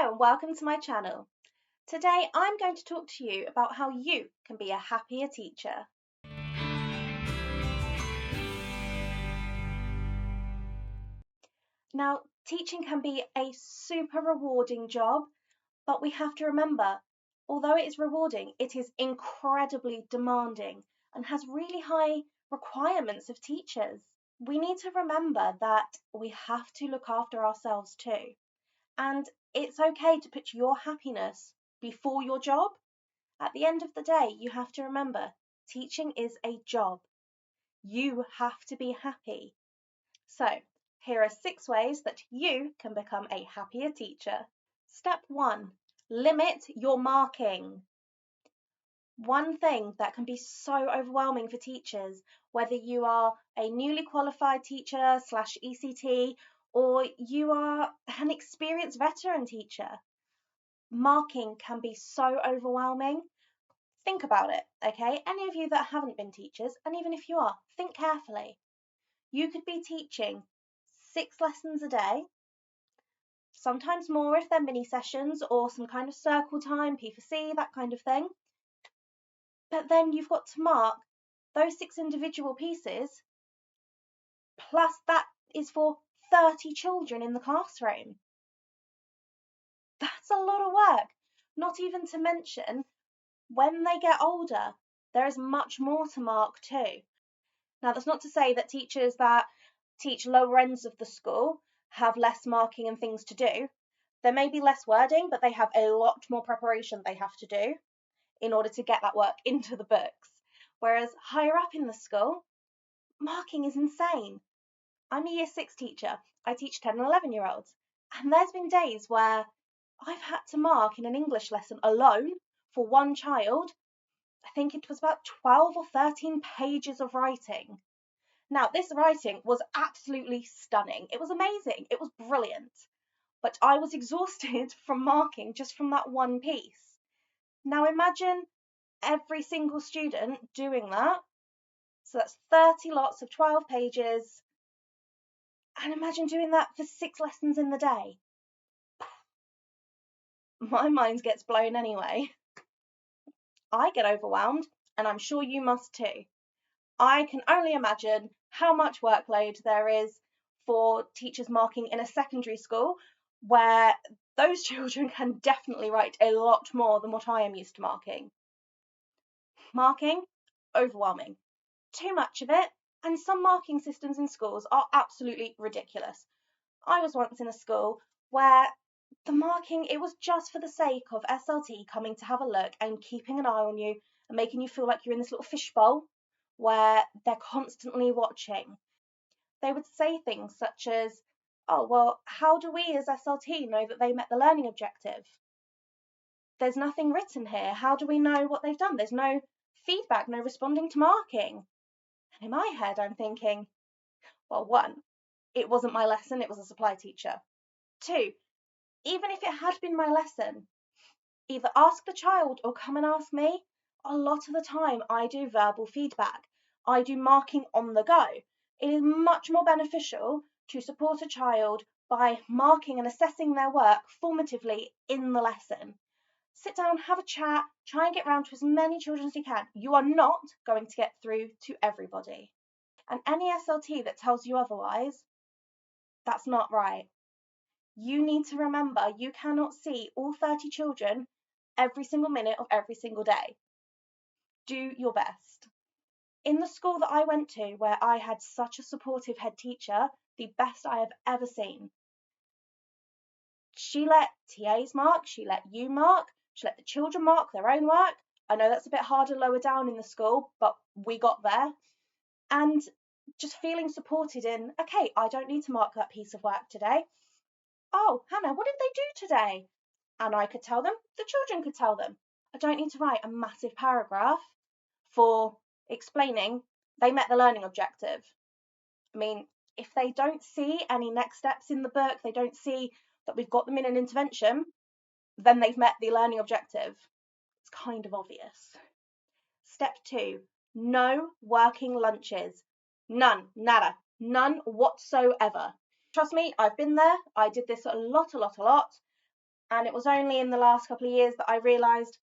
Hello and welcome to my channel. Today I'm going to talk to you about how you can be a happier teacher. Now, teaching can be a super rewarding job, but we have to remember, although it is rewarding, it is incredibly demanding and has really high requirements of teachers. We need to remember that we have to look after ourselves too. And it's okay to put your happiness before your job. At the end of the day, you have to remember teaching is a job. You have to be happy. So, here are 6 ways that you can become a happier teacher. Step 1, limit your marking. One thing that can be so overwhelming for teachers, whether you are a newly qualified teacher / ECT or you are an experienced veteran teacher, marking can be so overwhelming. Think about it, okay? Any of you that haven't been teachers, and even if you are, think carefully. You could be teaching 6 lessons a day, sometimes more if they're mini sessions or some kind of circle time, P4C, that kind of thing. But then you've got to mark those 6 individual pieces, plus that is for 30 children in the classroom. That's a lot of work, not even to mention when they get older, there is much more to mark too. Now, that's not to say that teachers that teach lower ends of the school have less marking and things to do. There may be less wording, but they have a lot more preparation they have to do in order to get that work into the books. Whereas higher up in the school, marking is insane. I'm a year 6 teacher. I teach 10 and 11-year-olds. And there's been days where I've had to mark in an English lesson alone for one child. I think it was about 12 or 13 pages of writing. Now, this writing was absolutely stunning. It was amazing. It was brilliant. But I was exhausted from marking just from that one piece. Now, imagine every single student doing that. So that's 30 lots of 12 pages. And imagine doing that for 6 lessons in the day. My mind gets blown anyway. I get overwhelmed, and I'm sure you must too. I can only imagine how much workload there is for teachers marking in a secondary school where those children can definitely write a lot more than what I am used to marking. Marking, overwhelming. Too much of it, and some marking systems in schools are absolutely ridiculous. I was once in a school where the marking, it was just for the sake of SLT coming to have a look and keeping an eye on you and making you feel like you're in this little fishbowl where they're constantly watching. They would say things such as, oh, well, how do we as SLT know that they met the learning objective? There's nothing written here. How do we know what they've done? There's no feedback, no responding to marking. And in my head, I'm thinking, well, 1, it wasn't my lesson, it was a supply teacher. 2, even if it had been my lesson, either ask the child or come and ask me. A lot of the time I do verbal feedback. I do marking on the go. It is much more beneficial to support a child by marking and assessing their work formatively in the lesson. Sit down, have a chat, try and get round to as many children as you can. You are not going to get through to everybody. And any SLT that tells you otherwise, that's not right. You need to remember you cannot see all 30 children every single minute of every single day. Do your best. In the school that I went to, where I had such a supportive head teacher, the best I have ever seen, she let TAs mark, she let you mark, she let the children mark their own work. I know that's a bit harder lower down in the school, but we got there. And just feeling supported in, okay, I don't need to mark that piece of work today. Oh, Hannah, what did they do today? And I could tell them, the children could tell them. I don't need to write a massive paragraph for explaining they met the learning objective. I mean, if they don't see any next steps in the book, they don't see that we've got them in an intervention, then they've met the learning objective. It's kind of obvious. Step 2, no working lunches. None, nada, none whatsoever. Trust me, I've been there. I did this a lot. And it was only in the last couple of years that I realised,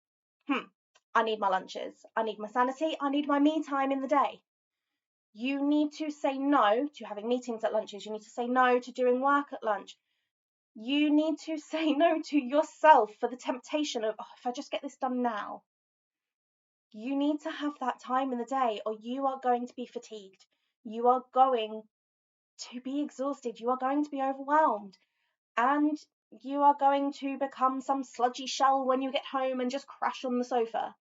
I need my lunches. I need my sanity. I need my me time in the day. You need to say no to having meetings at lunches. You need to say no to doing work at lunch. You need to say no to yourself for the temptation of, if I just get this done now. You need to have that time in the day, or you are going to be fatigued. You are going to be exhausted. You are going to be overwhelmed. And you are going to become some sludgy shell when you get home and just crash on the sofa.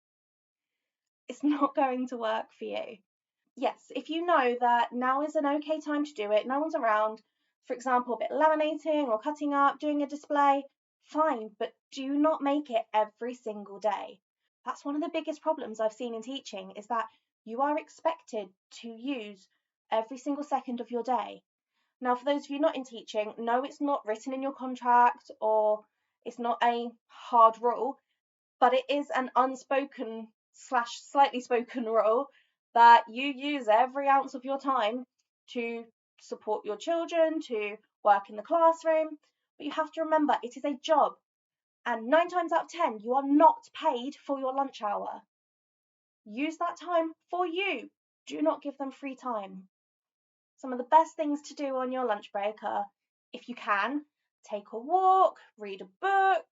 It's not going to work for you. Yes, if you know that now is an okay time to do it, no one's around, for example, a bit of laminating or cutting up, doing a display, fine, but do not make it every single day. That's one of the biggest problems I've seen in teaching, is that you are expected to use every single second of your day. Now, for those of you not in teaching, no, it's not written in your contract or it's not a hard rule, but it is an unspoken slash slightly spoken rule that you use every ounce of your time to support your children, to work in the classroom. But you have to remember, it is a job. And 9 times out of 10, you are not paid for your lunch hour. Use that time for you. Do not give them free time. Some of the best things to do on your lunch break are, if you can, take a walk, read a book,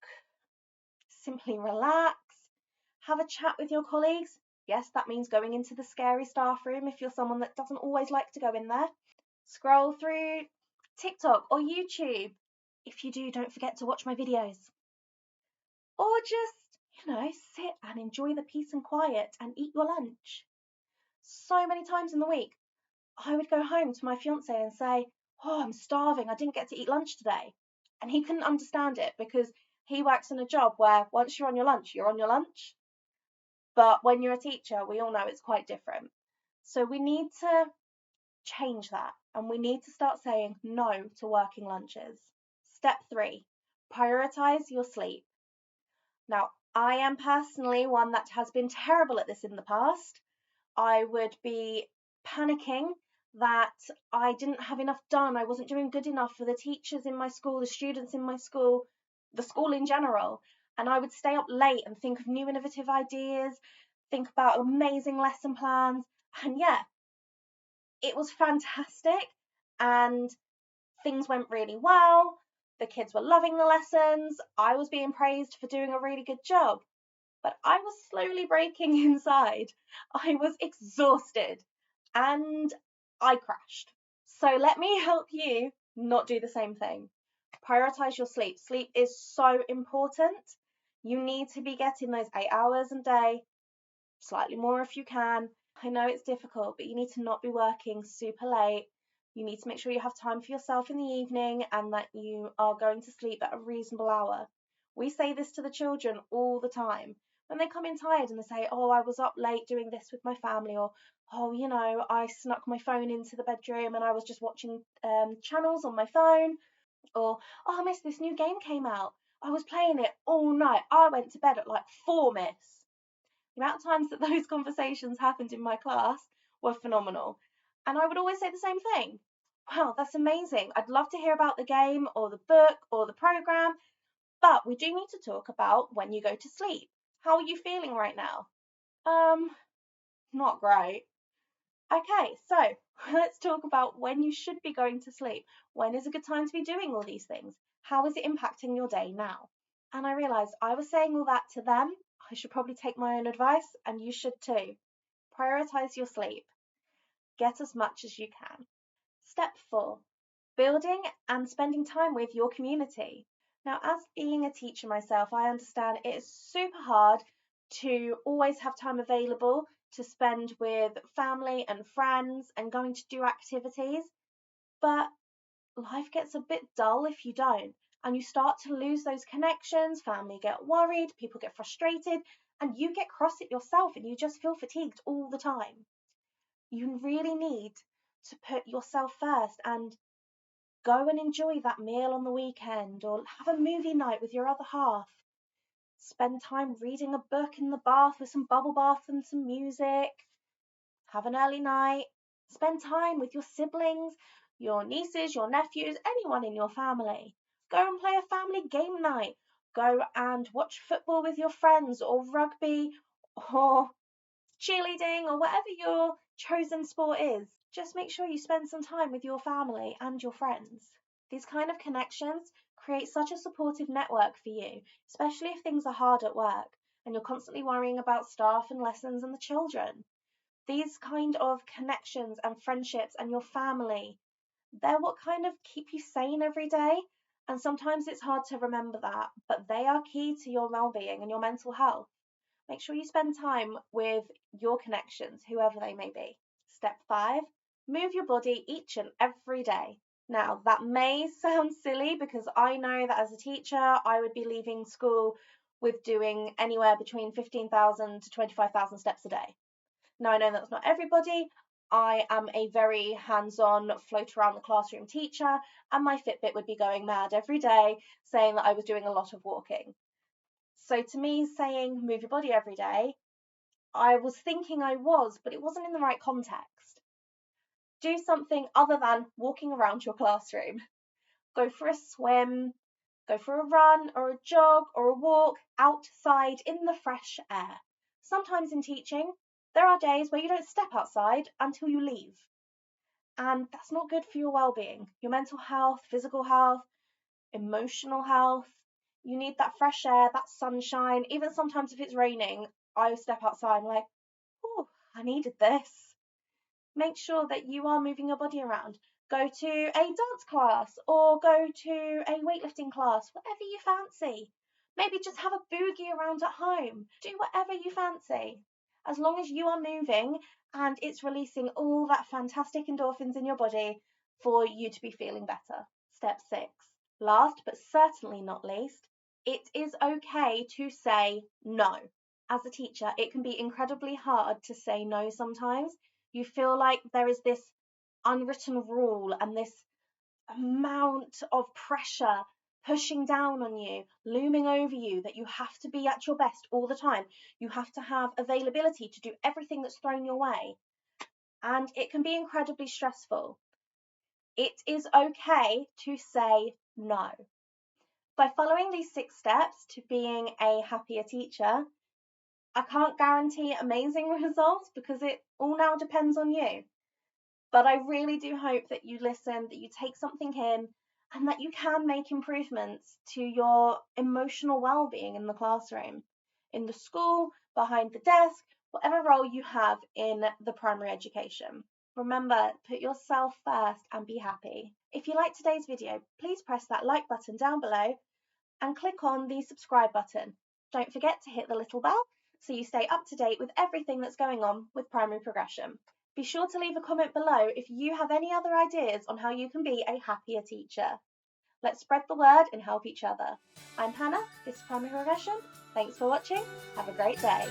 simply relax, have a chat with your colleagues. Yes, that means going into the scary staff room if you're someone that doesn't always like to go in there. Scroll through TikTok or YouTube. If you do, don't forget to watch my videos. Or just, sit and enjoy the peace and quiet and eat your lunch. So many times in the week, I would go home to my fiance and say, "Oh, I'm starving. I didn't get to eat lunch today." And he couldn't understand it because he works in a job where once you're on your lunch, you're on your lunch. But when you're a teacher, we all know it's quite different. So we need to change that, and we need to start saying no to working lunches. Step 3, prioritize your sleep. Now, I am personally one that has been terrible at this in the past. I would be panicking that I didn't have enough done. I wasn't doing good enough for the teachers in my school, the students in my school, the school in general. And I would stay up late and think of new innovative ideas, think about amazing lesson plans. And yeah, it was fantastic. And things went really well. The kids were loving the lessons. I was being praised for doing a really good job. But I was slowly breaking inside. I was exhausted and I crashed. So let me help you not do the same thing. Prioritize your sleep. Sleep is so important. You need to be getting those 8 hours a day, slightly more if you can. I know it's difficult, but you need to not be working super late. You need to make sure you have time for yourself in the evening and that you are going to sleep at a reasonable hour. We say this to the children all the time. When they come in tired and they say, "Oh, I was up late doing this with my family," or, "Oh, I snuck my phone into the bedroom and I was just watching channels on my phone," or, "Oh, miss, this new game came out. I was playing it all night. I went to bed at like 4, miss." The amount of times that those conversations happened in my class were phenomenal. And I would always say the same thing. "Wow, that's amazing. I'd love to hear about the game or the book or the program, but we do need to talk about when you go to sleep. How are you feeling right now?" Not great. Okay, so let's talk about when you should be going to sleep. When is a good time to be doing all these things? How is it impacting your day now? And I realized I was saying all that to them. I should probably take my own advice, and you should too. Prioritize your sleep. Get as much as you can. Step 4, building and spending time with your community. Now, as being a teacher myself, I understand it is super hard to always have time available to spend with family and friends and going to do activities, but life gets a bit dull if you don't, and you start to lose those connections. Family get worried, people get frustrated, and you get cross at yourself and you just feel fatigued all the time. You really need to put yourself first and go and enjoy that meal on the weekend or have a movie night with your other half. Spend time reading a book in the bath with some bubble bath and some music. Have an early night. Spend time with your siblings, your nieces, your nephews, anyone in your family. Go and play a family game night. go and watch football with your friends, or rugby, or cheerleading, or whatever your chosen sport is. Just make sure you spend some time with your family and your friends. These kind of connections create such a supportive network for you, especially if things are hard at work and you're constantly worrying about staff and lessons and the children. These kind of connections and friendships and your family, they're what kind of keep you sane every day. And sometimes it's hard to remember that, but they are key to your well-being and your mental health. Make sure you spend time with your connections, whoever they may be. Step 5, move your body each and every day. Now, that may sound silly because I know that as a teacher, I would be leaving school with doing anywhere between 15,000 to 25,000 steps a day. Now, I know that's not everybody. I am a very hands-on, float around the classroom teacher, and my Fitbit would be going mad every day saying that I was doing a lot of walking. So to me, saying move your body every day, I was thinking I was, but it wasn't in the right context. Do something other than walking around your classroom. Go for a swim, go for a run or a jog or a walk outside in the fresh air. Sometimes in teaching, there are days where you don't step outside until you leave. And that's not good for your well-being, your mental health, physical health, emotional health. You need that fresh air, that sunshine. Even sometimes if it's raining, I step outside and I'm like, oh, I needed this. Make sure that you are moving your body around. Go to a dance class or go to a weightlifting class, whatever you fancy. Maybe just have a boogie around at home. Do whatever you fancy. As long as you are moving and it's releasing all that fantastic endorphins in your body for you to be feeling better. Step 6. Last but certainly not least, it is okay to say no. As a teacher, it can be incredibly hard to say no sometimes. You feel like there is this unwritten rule and this amount of pressure pushing down on you, looming over you, that you have to be at your best all the time. You have to have availability to do everything that's thrown your way. And it can be incredibly stressful. It is okay to say no. By following these 6 steps to being a happier teacher, I can't guarantee amazing results because it all now depends on you. But I really do hope that you listen, that you take something in, and that you can make improvements to your emotional well-being in the classroom, in the school, behind the desk, whatever role you have in the primary education. Remember, put yourself first and be happy. If you liked today's video, please press that like button down below and click on the subscribe button. Don't forget to hit the little bell so you stay up to date with everything that's going on with primary progression. Be sure to leave a comment below if you have any other ideas on how you can be a happier teacher. Let's spread the word and help each other. I'm Hannah, this is Primary Progression. Thanks for watching. Have a great day.